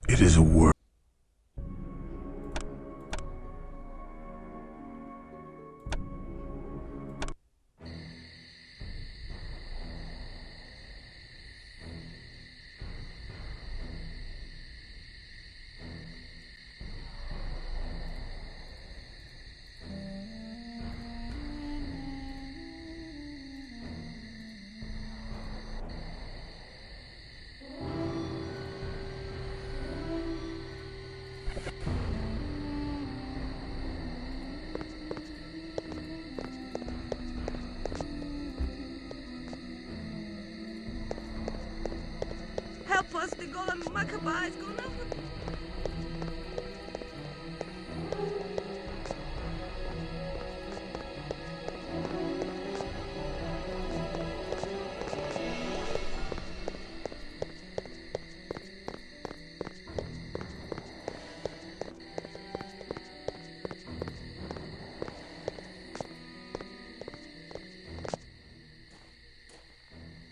It is a word. Help us, the golem Masquerade is going over.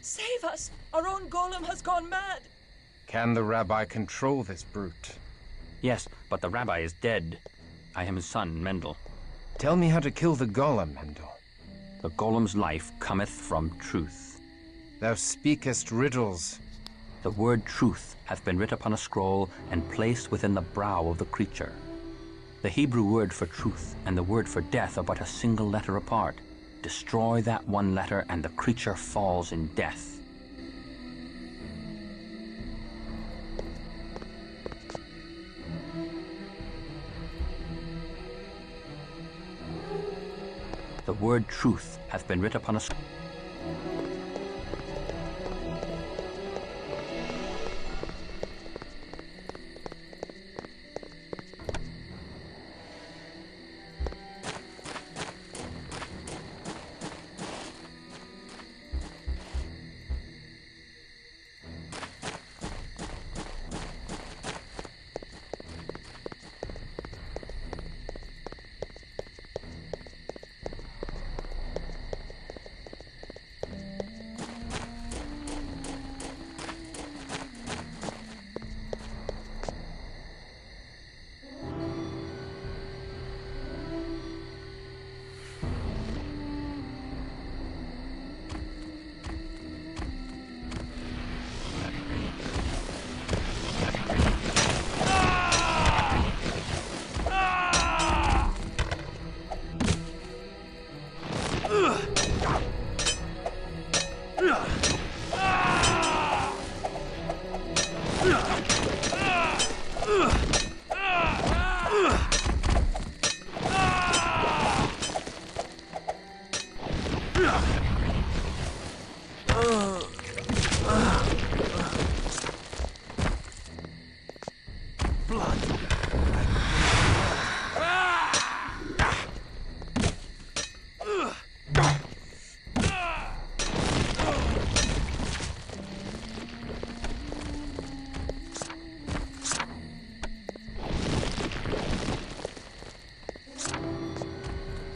Save us! Our own golem has gone mad! Can the rabbi control this brute? Yes, but the rabbi is dead. I am his son, Mendel. Tell me how to kill the golem, Mendel. The golem's life cometh from truth. Thou speakest riddles. The word truth hath been writ upon a scroll and placed within the brow of the creature. The Hebrew word for truth and the word for death are but a single letter apart. Destroy that one letter and the creature falls in death. The word truth hath been writ upon a scroll.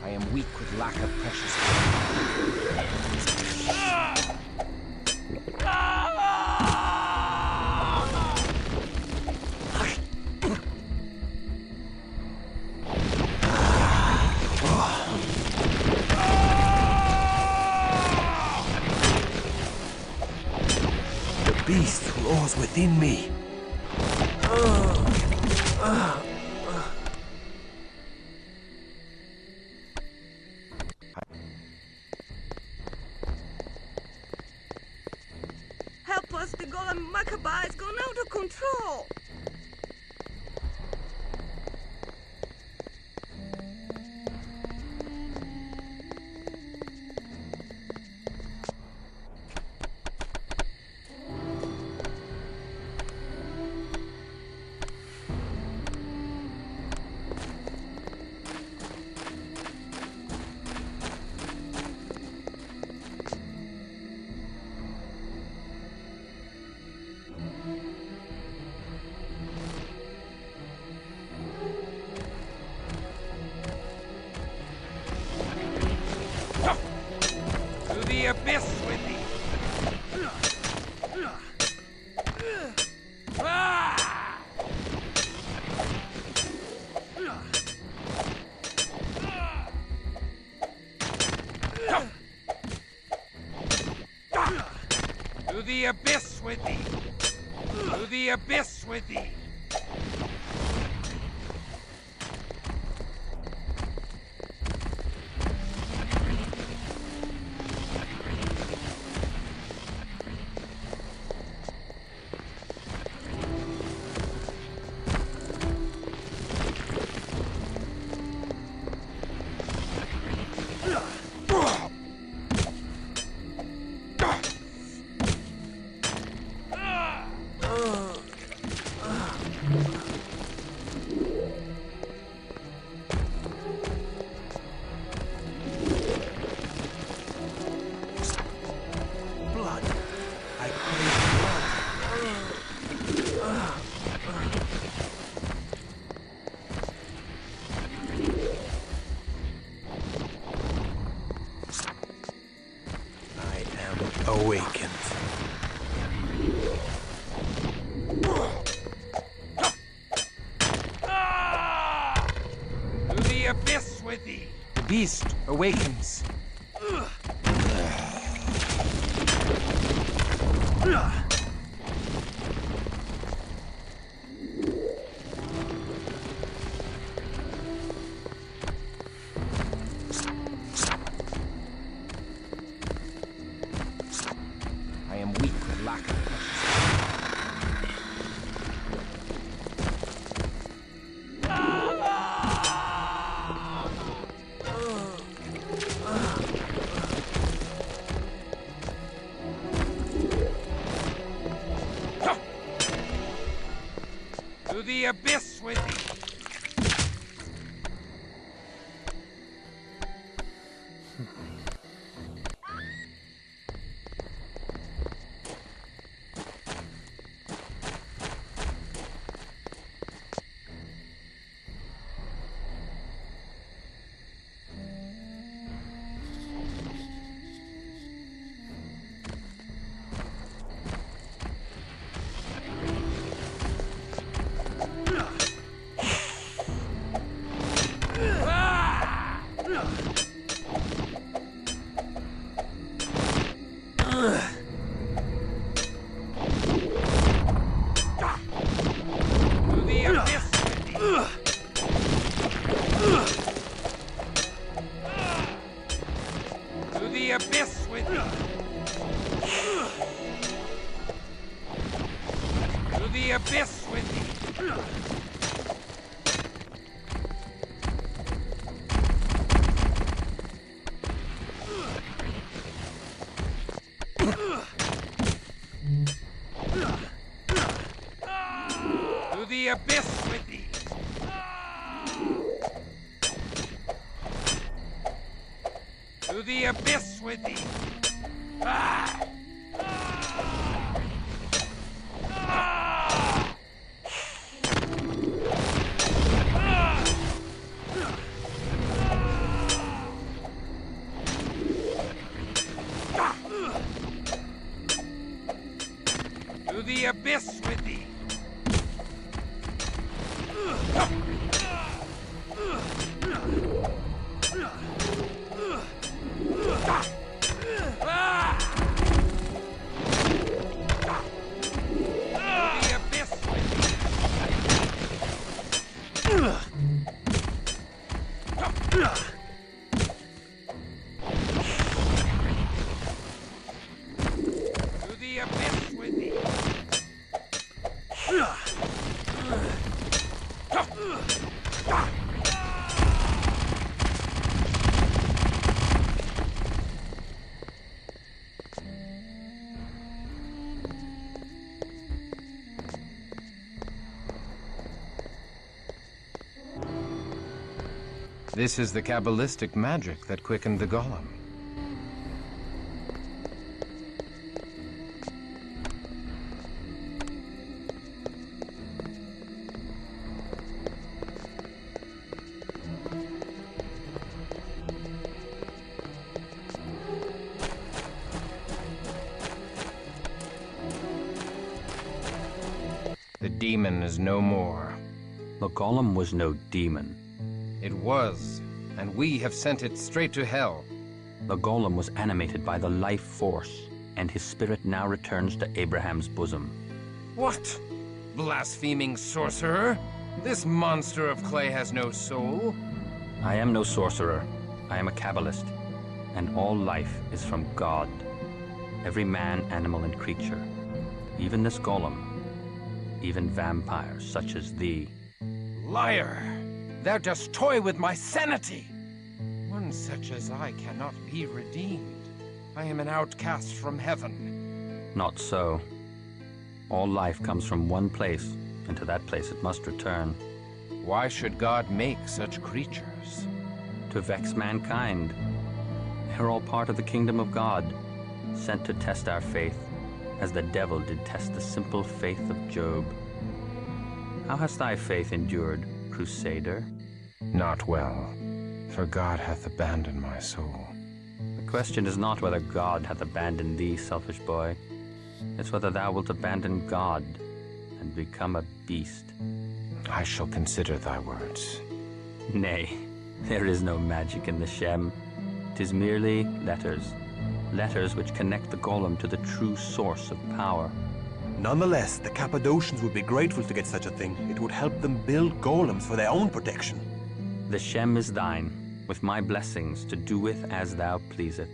I am weak with lack of precious. The beast roars within me. Help us, the golem Masquerade is gone out of control! To the abyss with thee! To the abyss with thee! Blood. I crave blood. I am awakened. To the abyss with thee! The beast awakens. I am weak with lack of precious. To the abyss with thee! To the abyss with thee! To the abyss with thee! To the abyss with thee! To the abyss with thee! To the abyss with thee! To the abyss with thee! To the abyss with thee! This is the Kabbalistic magic that quickened the golem. The demon is no more. The golem was no demon. It was, and we have sent it straight to hell. The golem was animated by the life force. and his spirit now returns to Abraham's bosom. What? Blaspheming sorcerer? This monster of clay has no soul. I am no sorcerer. I am a Kabbalist, and all life is from God. Every man, animal, and creature, even this golem, even vampires such as thee. Liar! Thou dost toy with my sanity! One such as I cannot be redeemed. I am an outcast from heaven. Not so. All life comes from one place, and to that place it must return. Why should God make such creatures? To vex mankind. They're all part of the kingdom of God, sent to test our faith, as the devil did test the simple faith of Job. How has thy faith endured, Crusader? Not well, for God hath abandoned my soul. The question is not whether God hath abandoned thee, selfish boy. It's whether thou wilt abandon God and become a beast. I shall consider thy words. Nay, there is no magic in the Shem. 'Tis merely letters. Letters which connect the golem to the true source of power. Nonetheless, the Cappadocians would be grateful to get such a thing. It would help them build golems for their own protection. The Shem is thine, with my blessings to do with as thou pleaseth.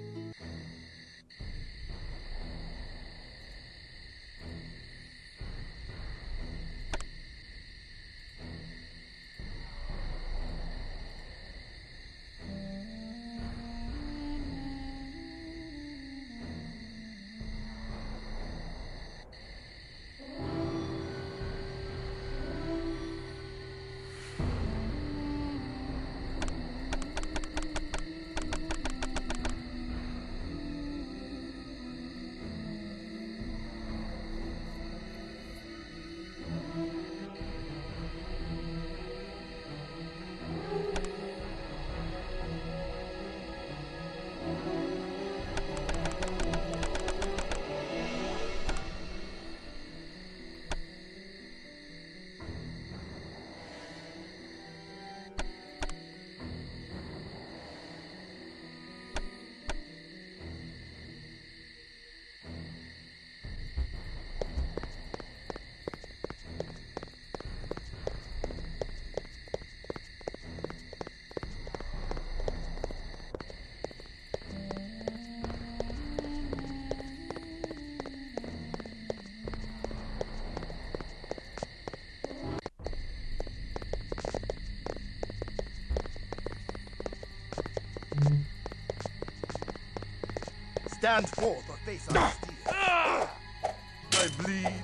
Stand forth or face our steel. I bleed.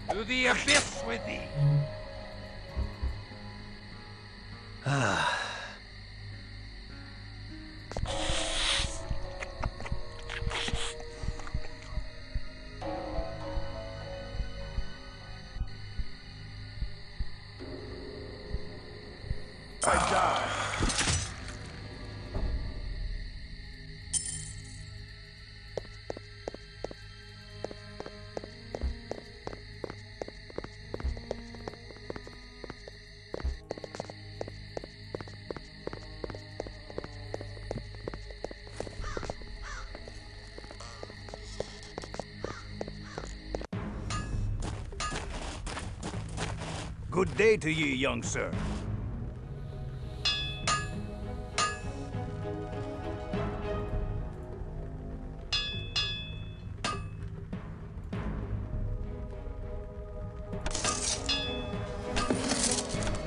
To the abyss with thee! I die. Good day to ye, young sir.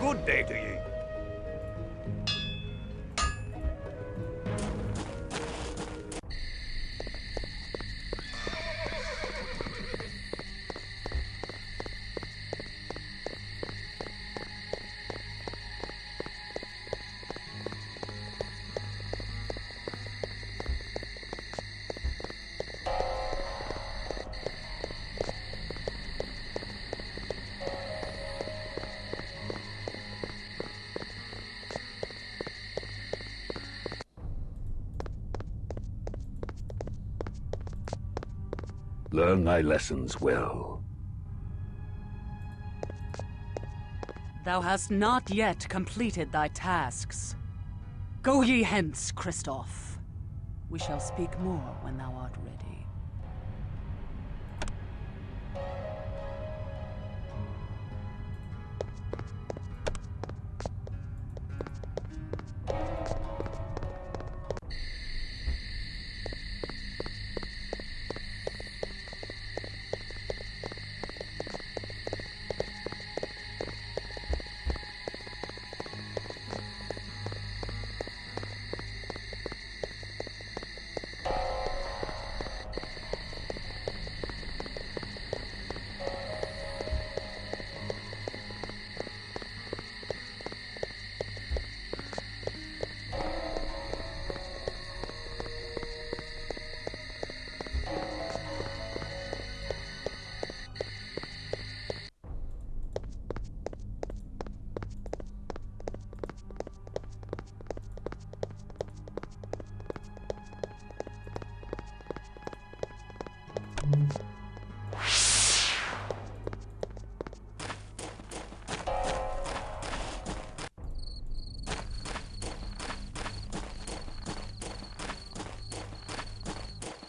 Good day to ye. Learn thy lessons well. Thou hast not yet completed thy tasks. Go ye hence, Christoph. We shall speak more when thou art ready.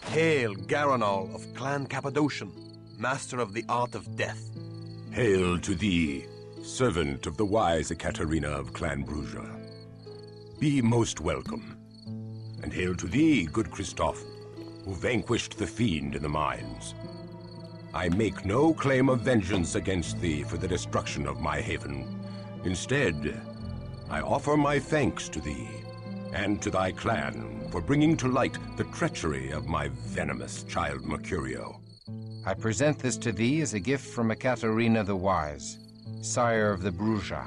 Hail, Garanol of Clan Cappadocian, master of the art of death. Hail to thee, servant of the wise Ekaterina of Clan Bruja. Be most welcome. And hail to thee, good Christoph, who vanquished the fiend in the mines. I make no claim of vengeance against thee for the destruction of my haven. Instead, I offer my thanks to thee and to thy clan for bringing to light the treachery of my venomous child Mercurio. I present this to thee as a gift from Ekaterina the Wise, sire of the Bruja.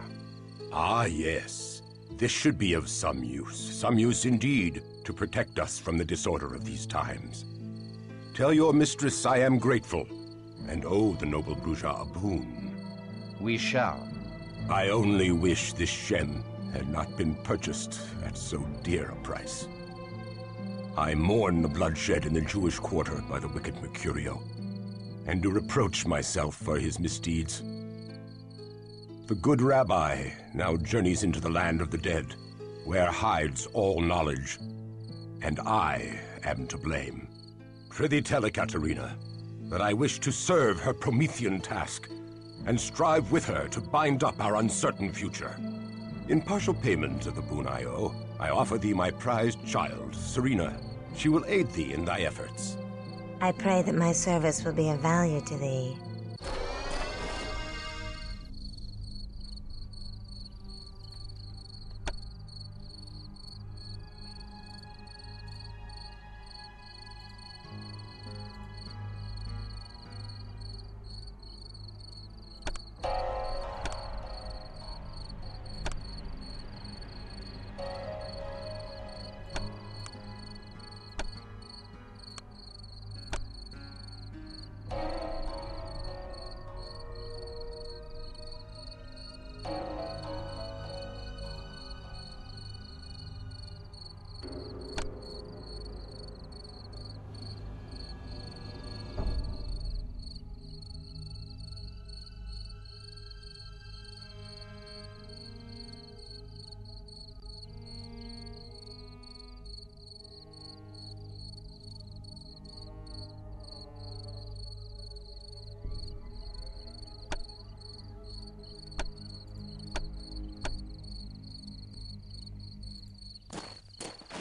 Ah, yes. This should be of some use indeed, to protect us from the disorder of these times. Tell your mistress I am grateful, and owe the noble Bruja a boon. We shall. I only wish this gem had not been purchased at so dear a price. I mourn the bloodshed in the Jewish quarter by the wicked Mercurio, and do reproach myself for his misdeeds. The good rabbi now journeys into the land of the dead, where hides all knowledge, and I am to blame. Prithee tell Ekaterina that I wish to serve her Promethean task, and strive with her to bind up our uncertain future. In partial payment of the boon I owe, I offer thee my prized child, Serena. She will aid thee in thy efforts. I pray that my service will be of value to thee.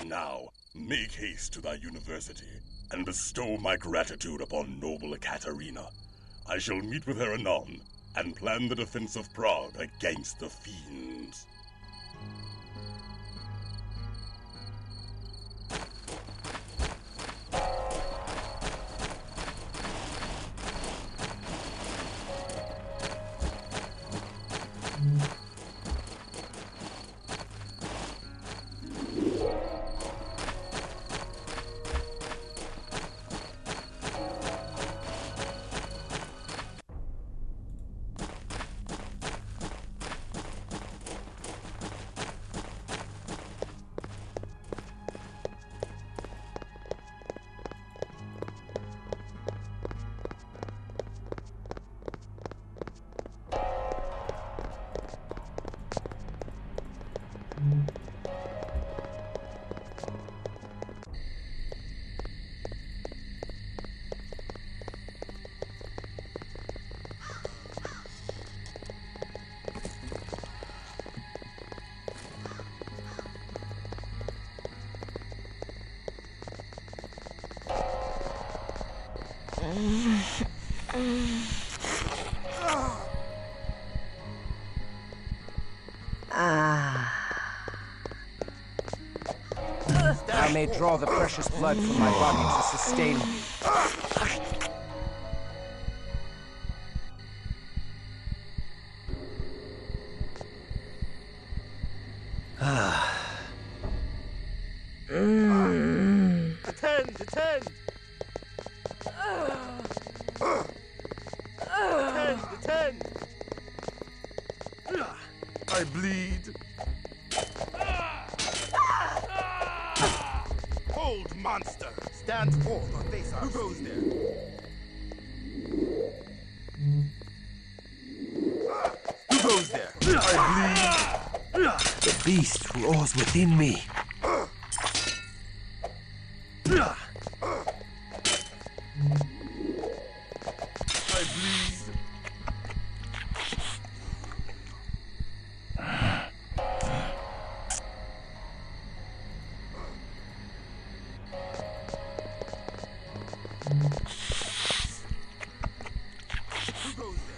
Now, make haste to thy university, and bestow my gratitude upon noble Ekaterina. I shall meet with her anon, and plan the defense of Prague against the fiends. thou may draw the precious blood from my body to sustain me. Attend! Attend! Attend! Attend! I bleed. Hold, monster! Stand forth or face us. Who goes there? Who goes there? I bleed. The beast roars within me. I bleed. Who goes there?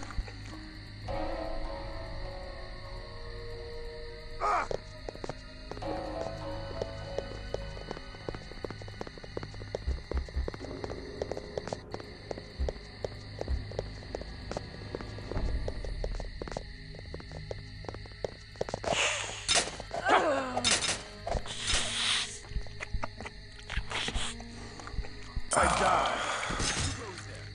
I die. Who goes there?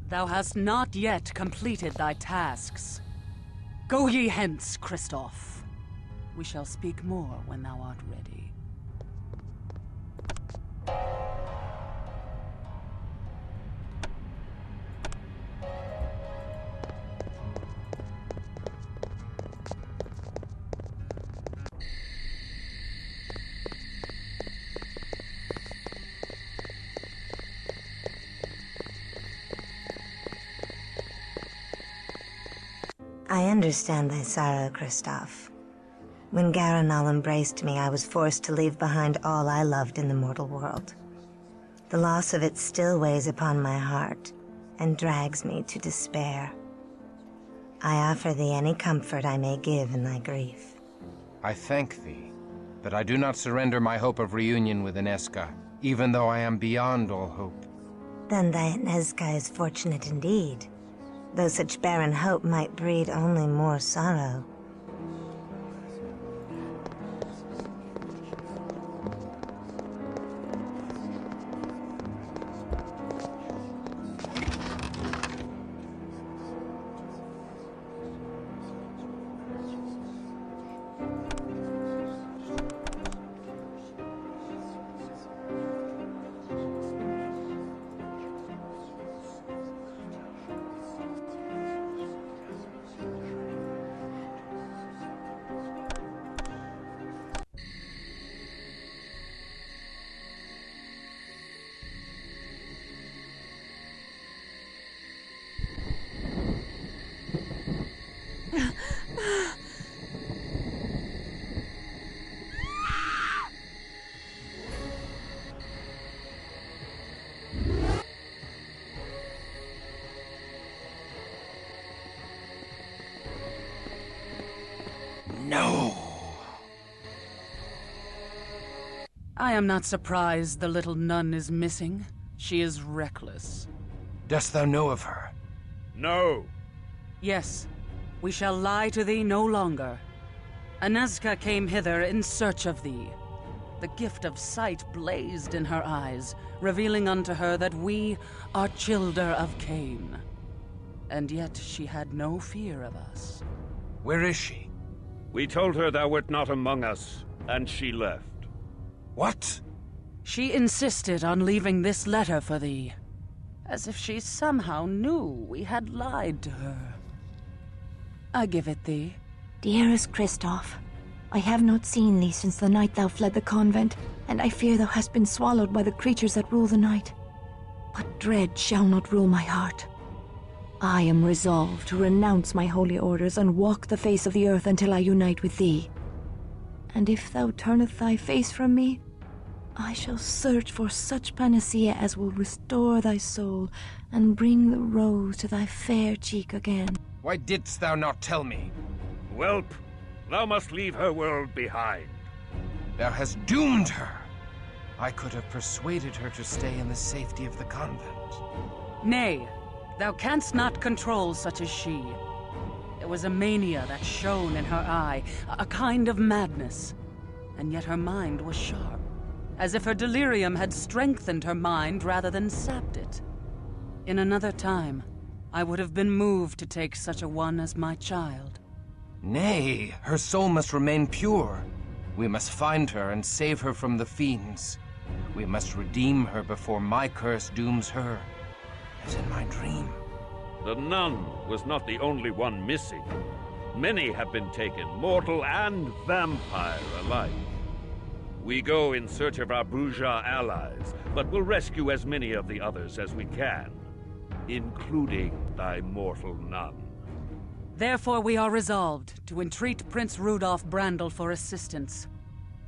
Thou hast not yet completed thy tasks. Go ye hence, Christoph. We shall speak more when thou art ready. I understand thy sorrow, Christoph. When Garanal embraced me, I was forced to leave behind all I loved in the mortal world. The loss of it still weighs upon my heart and drags me to despair. I offer thee any comfort I may give in thy grief. I thank thee, but I do not surrender my hope of reunion with Ineska, even though I am beyond all hope. Then thy Ineska is fortunate indeed, though such barren hope might breed only more sorrow. No! I am not surprised the little nun is missing. She is reckless. Dost thou know of her? No. Yes, we shall lie to thee no longer. Ineska came hither in search of thee. The gift of sight blazed in her eyes, revealing unto her that we are childer of Cain. And yet she had no fear of us. Where is she? We told her thou wert not among us, and she left. What? She insisted on leaving this letter for thee, as if she somehow knew we had lied to her. I give it thee. Dearest Christoph, I have not seen thee since the night thou fled the convent, and I fear thou hast been swallowed by the creatures that rule the night. But dread shall not rule my heart. I am resolved to renounce my holy orders and walk the face of the earth until I unite with thee. And if thou turneth thy face from me, I shall search for such panacea as will restore thy soul and bring the rose to thy fair cheek again. Why didst thou not tell me? Whelp, thou must leave her world behind. Thou hast doomed her. I could have persuaded her to stay in the safety of the convent. Nay, thou canst not control such as she. There was a mania that shone in her eye, a kind of madness. And yet her mind was sharp, as if her delirium had strengthened her mind rather than sapped it. In another time, I would have been moved to take such a one as my child. Nay, her soul must remain pure. We must find her and save her from the fiends. We must redeem her before my curse dooms her, as in my dream. The nun was not the only one missing. Many have been taken, mortal and vampire alike. We go in search of our bourgeois allies, but will rescue as many of the others as we can, including thy mortal nun. Therefore we are resolved to entreat Prince Rudolf Brandel for assistance,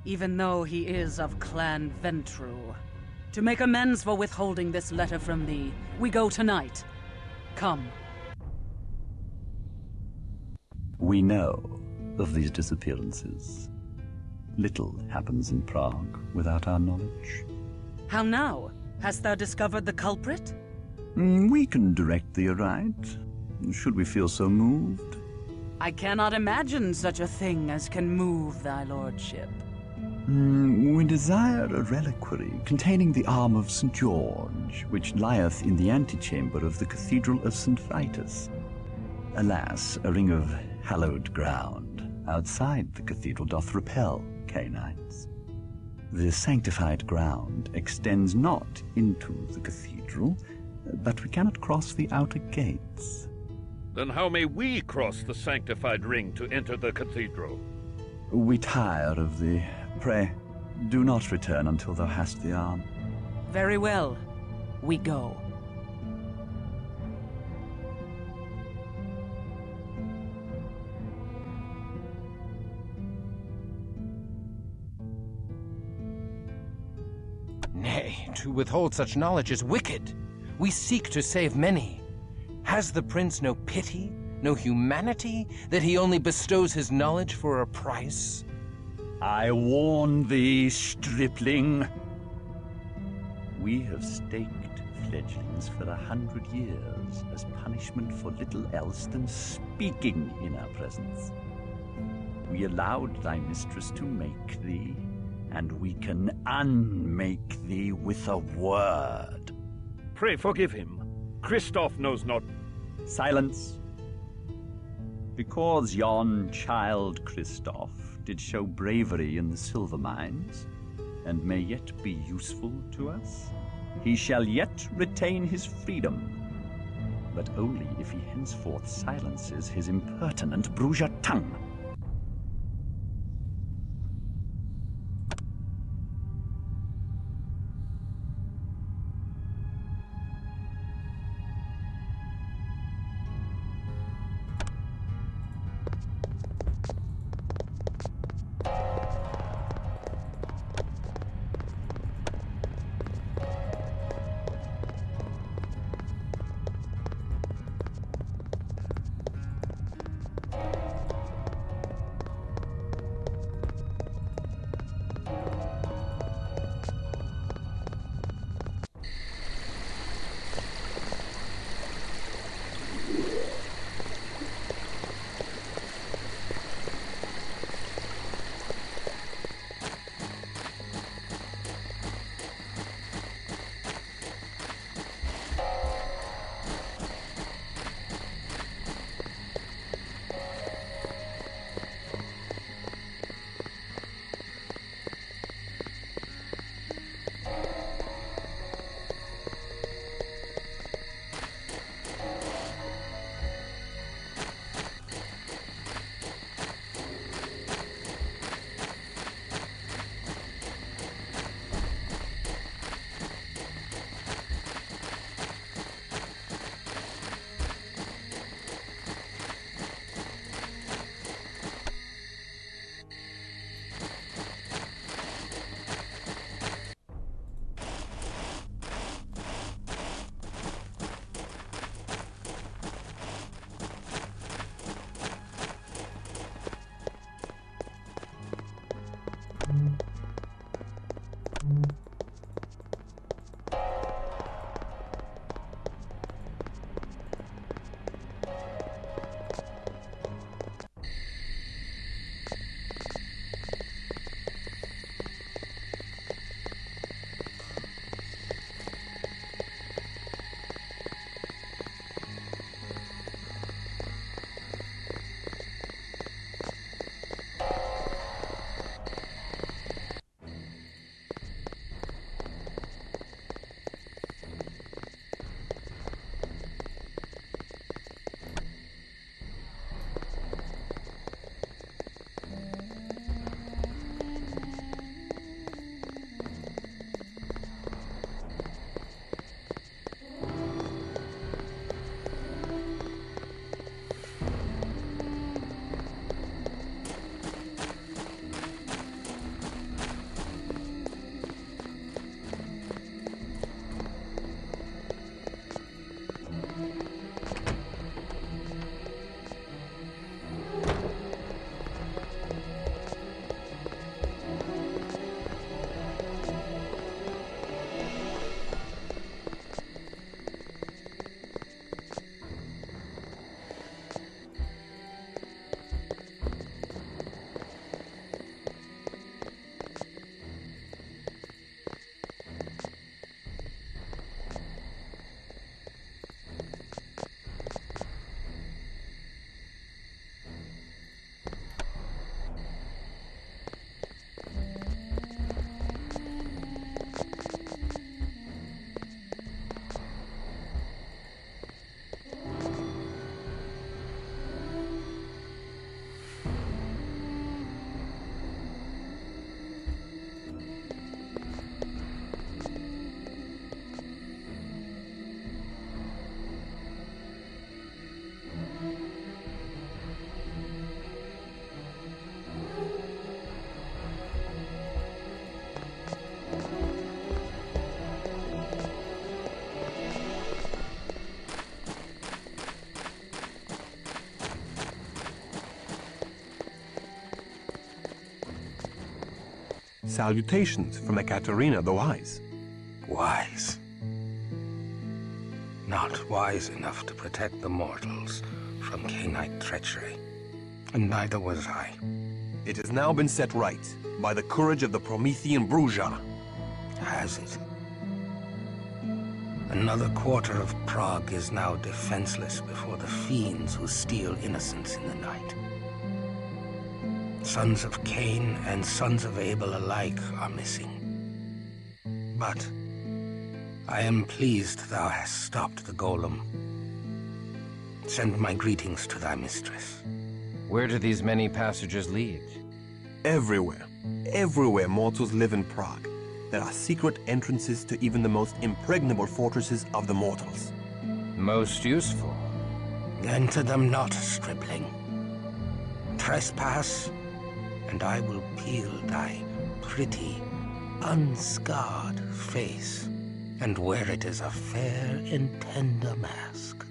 even though he is of Clan Ventru. To make amends for withholding this letter from thee, we go tonight. Come. We know of these disappearances. Little happens in Prague without our knowledge. How now? Hast thou discovered the culprit? We can direct thee aright, should we feel so moved. I cannot imagine such a thing as can move thy lordship. We desire a reliquary containing the arm of St. George, which lieth in the antechamber of the Cathedral of St. Vitus. Alas, a ring of hallowed ground outside the cathedral doth repel canines. The sanctified ground extends not into the cathedral, but we cannot cross the outer gates. Then how may we cross the sanctified ring to enter the cathedral? We tire of thee. Pray, do not return until thou hast the arm. Very well. We go. Nay, to withhold such knowledge is wicked. We seek to save many. Has the prince no pity, no humanity, that he only bestows his knowledge for a price? I warn thee, stripling. We have staked fledglings for 100 years as punishment for little else than speaking in our presence. We allowed thy mistress to make thee, and we can unmake thee with a word. Pray forgive him. Christoph knows not. Silence. Because yon child Christoph did show bravery in the silver mines, and may yet be useful to us, he shall yet retain his freedom, but only if he henceforth silences his impertinent Bruges tongue. Salutations from Ekaterina the Wise. Wise? Not wise enough to protect the mortals from Cainite treachery. And neither was I. It has now been set right by the courage of the Promethean Bruja. Has it? Another quarter of Prague is now defenseless before the fiends who steal innocence in the night. Sons of Cain and sons of Abel alike are missing. But I am pleased thou hast stopped the golem. Send my greetings to thy mistress. Where do these many passages lead? Everywhere. Everywhere mortals live in Prague. There are secret entrances to even the most impregnable fortresses of the mortals. Most useful. Enter them not, stripling. Trespass, and I will peel thy pretty, unscarred face and wear it as a fair and tender mask.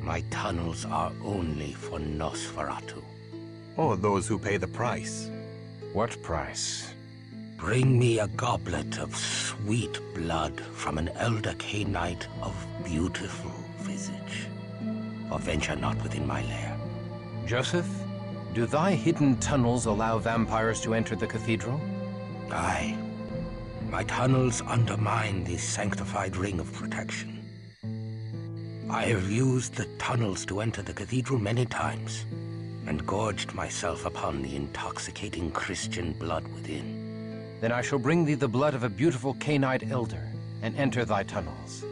My tunnels are only for Nosferatu. Or those who pay the price. What price? Bring me a goblet of sweet blood from an elder Cainite of beautiful visage, or venture not within my lair. Joseph, do thy hidden tunnels allow vampires to enter the cathedral? Aye. My tunnels undermine the sanctified ring of protection. I have used the tunnels to enter the cathedral many times, and gorged myself upon the intoxicating Christian blood within. Then I shall bring thee the blood of a beautiful Cainite elder, and enter thy tunnels.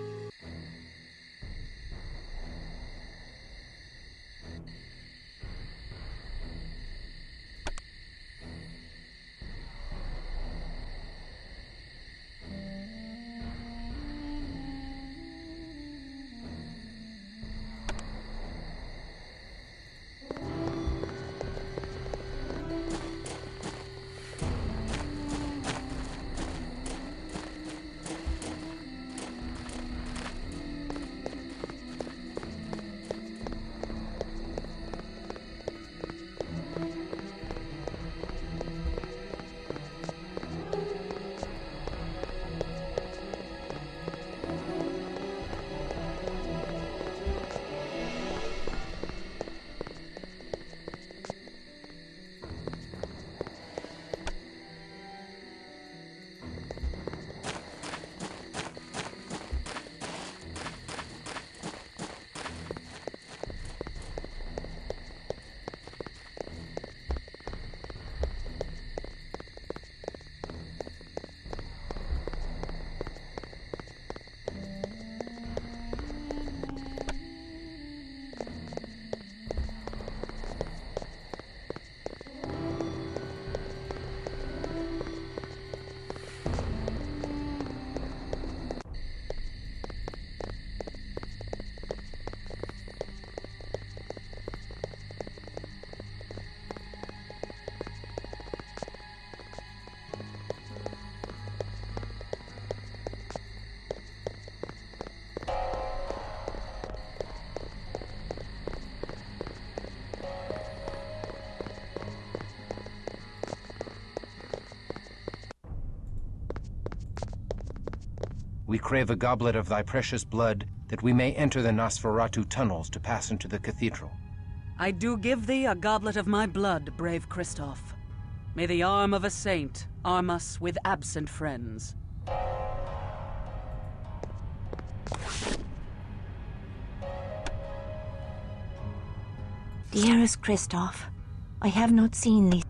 We crave a goblet of thy precious blood, that we may enter the Nosferatu tunnels to pass into the cathedral. I do give thee a goblet of my blood, brave Christoph. May the arm of a saint arm us with absent friends. Dearest Christoph, I have not seen thee.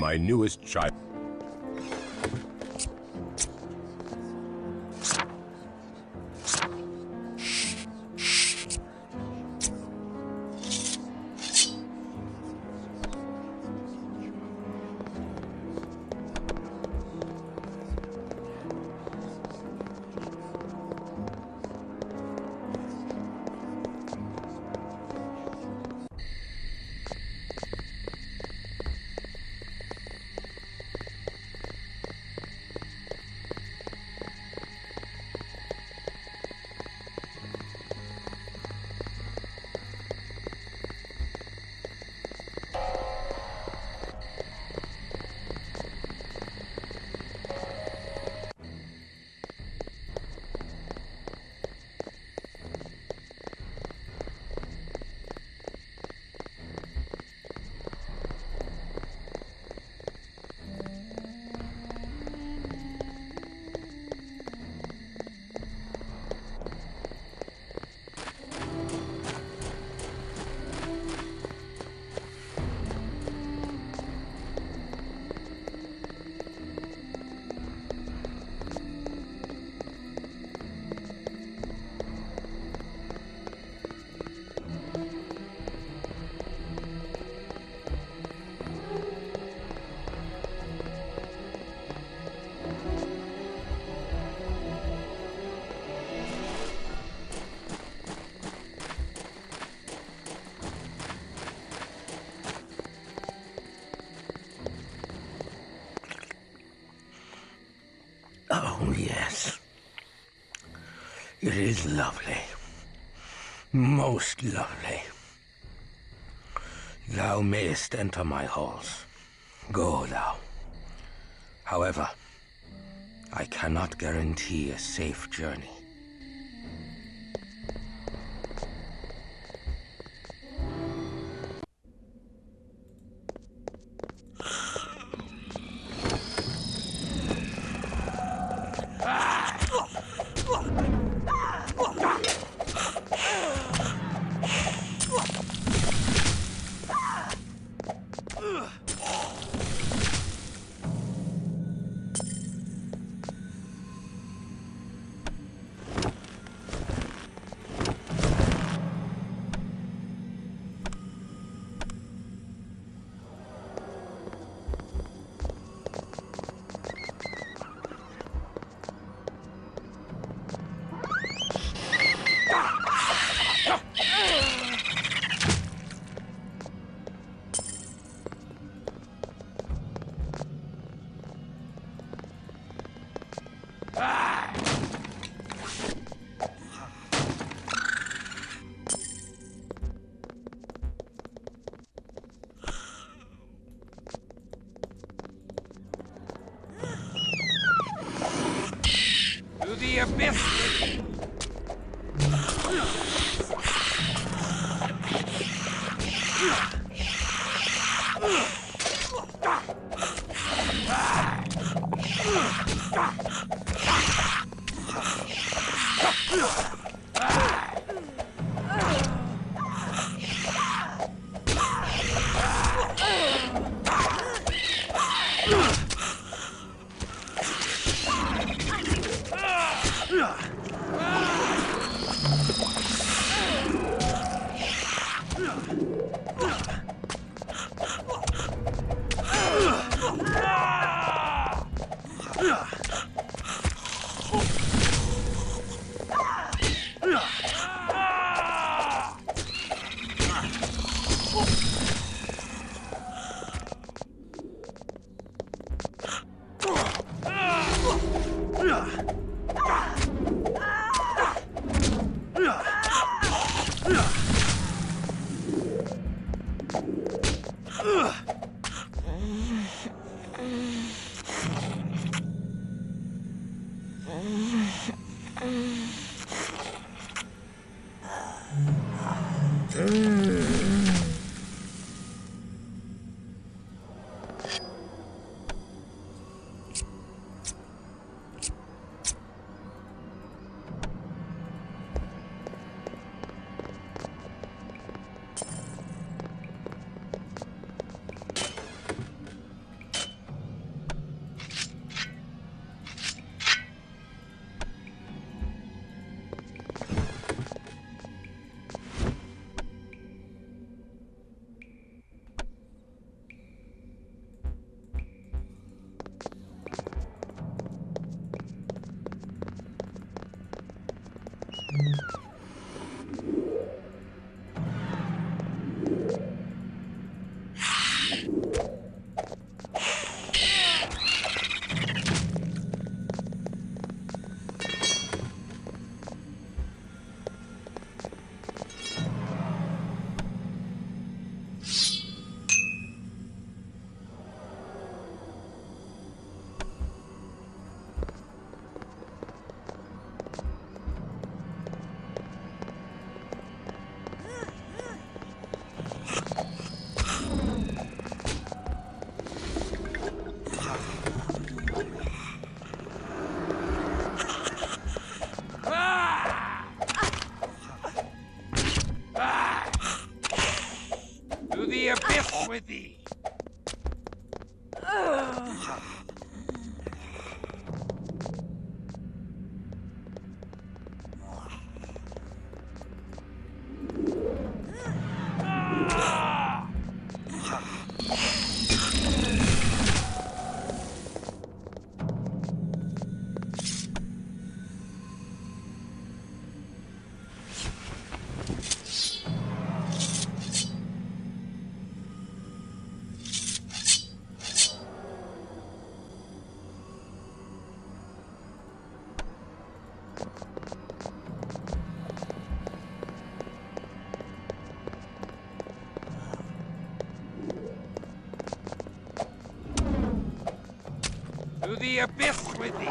My newest child. Oh, yes. It is lovely. Most lovely. Thou mayest enter my halls. Go thou. However, I cannot guarantee a safe journey. To the abyss! To the abyss with thee! To the abyss with thee!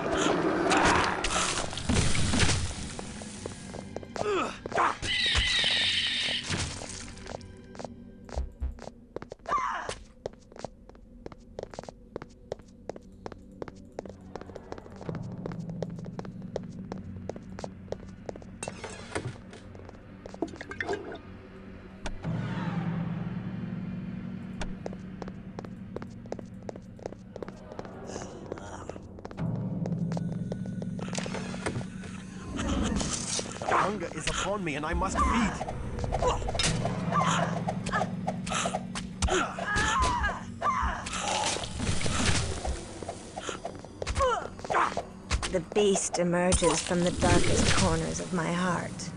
Hunger is upon me and I must feed. The beast emerges from the darkest corners of my heart.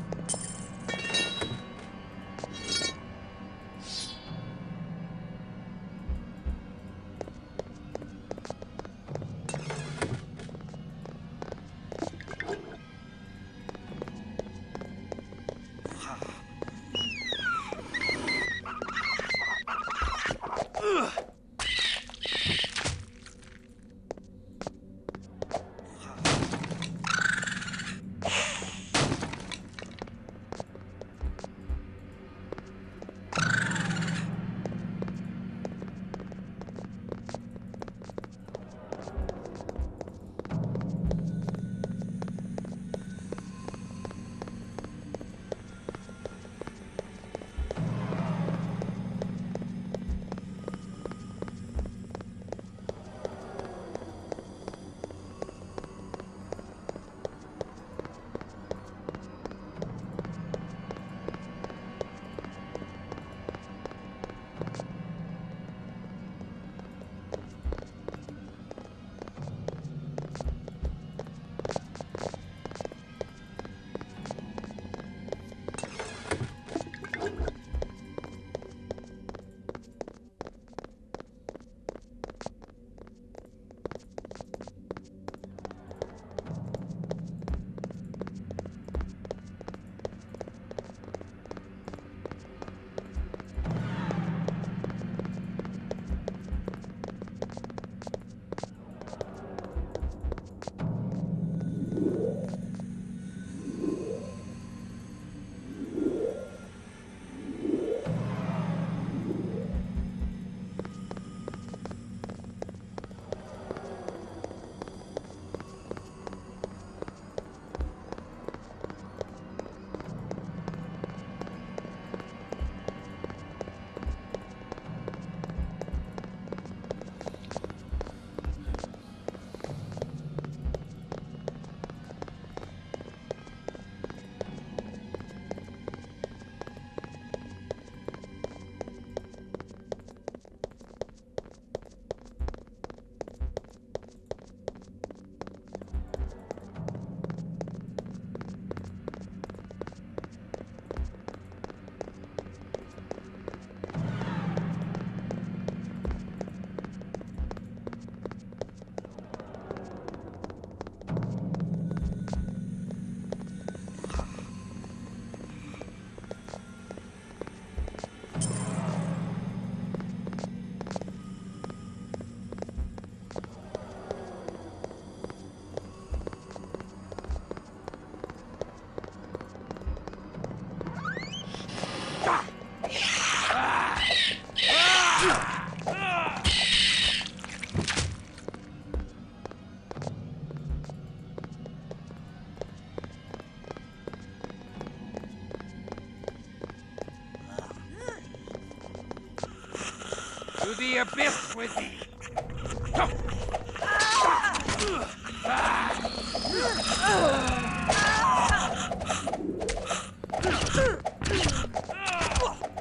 To the abyss with thee!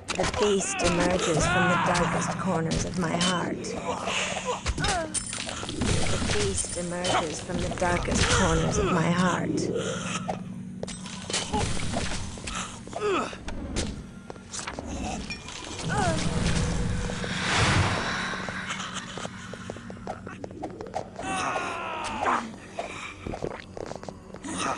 The beast emerges from the darkest corners of my heart. The beast emerges from the darkest corners of my heart. I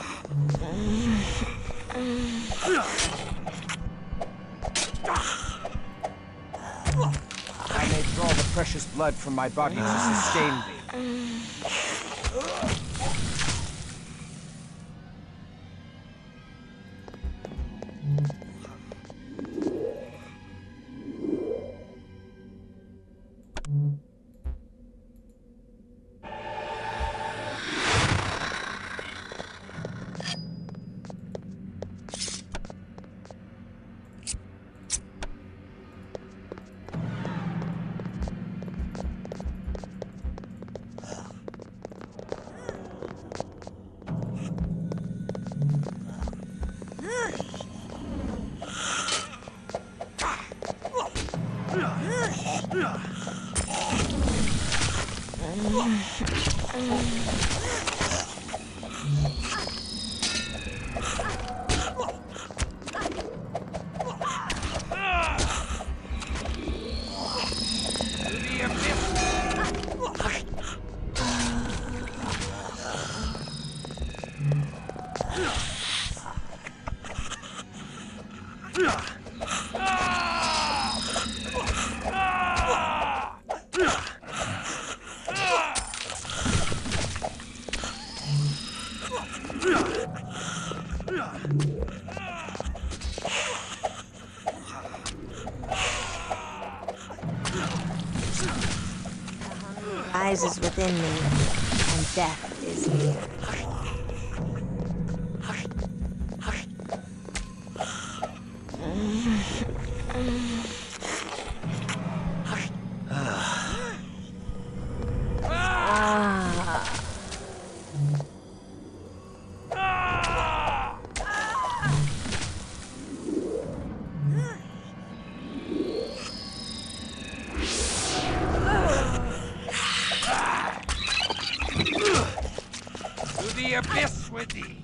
may draw the precious blood from my body to sustain thee. Rises within me, and death is near. To the abyss with thee!